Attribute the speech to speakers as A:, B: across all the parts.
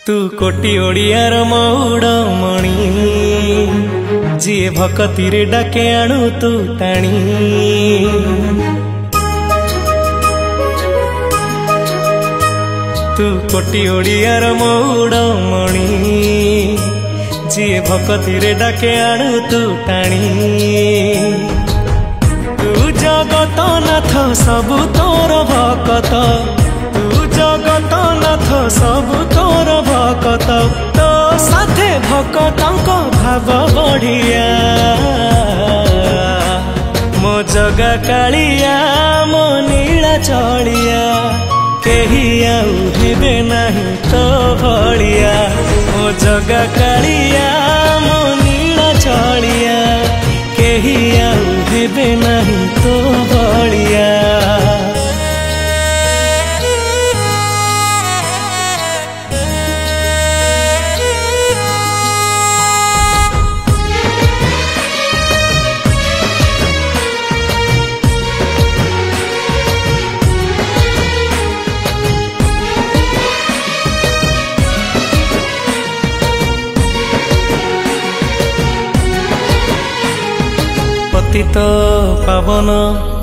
A: तू कोटी ओडियार मौड़मणि जीए भक्ति रे डाके आणु तू टाणी। तू कोटी ओडियार मौड़मणि जीए भक्ति रे डाके आणु तू टाणी। तू जगत नाथ सबु तोर भकत, तू जगत नाथ सबु तोर भकत, तो साथे भकतंक भाव बढ़िया। मो जगा कालिया मो नीला चलिया, केही आउ हेबे नाही तो भलिया। मो जगा कालिया मो नीला चलिया, केही आउ हेबे नाही तो भलिया। पतित पावन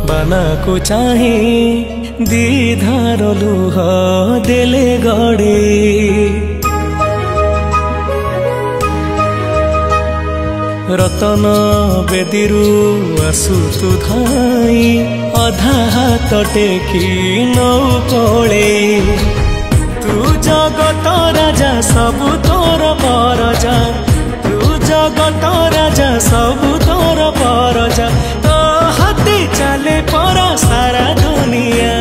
A: बाना को चाही, दीधार लुह देले गड़े। रतन बेदीरु आसु तु धाई, अधा हाथ टेकी नौ कोले। तू जगत राजा सबु तोर परजा, तू जगत राजा सबु तोर परजा, तो हाथी चले पर सारा दुनिया।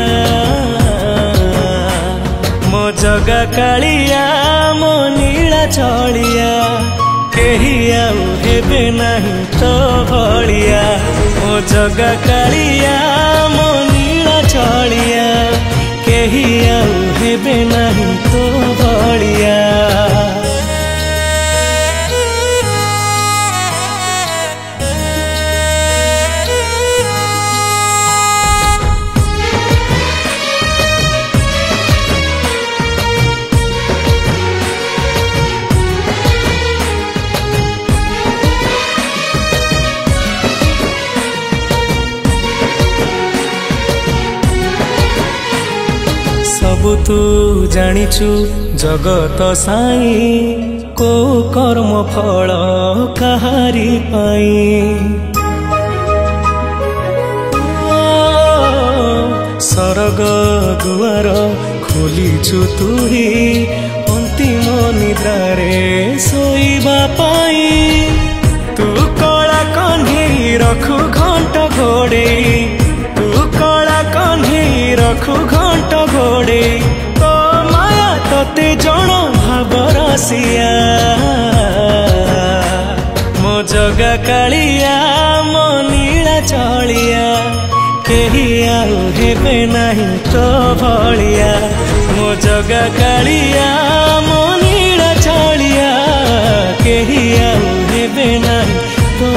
A: मो जगा कालिया मो नीला चलिया, केही आउ हेबे नाही तो भलिया। मो जगा कालिया मो नीला चलिया, केही आउ हेबे नाही तो भलिया। सबु तू जानिचु जगत साई, को कर्म फल कहारी पाई। सरग दुआर खोलिचु तुही, अंतिम निद्रारे सोइबा पाई। तू कला कन्ही रखु घंट घोड़े, तू कला कन्ही रखु घंट घोड़े, तो माया तोते जण भाव रसिया। मो जगा कालिया मो नीला चलिया, केही आउ हेबे नाही तो भलिया। मो जगा कालिया मो नीला चलिया, केही आउ हेबे नाही तो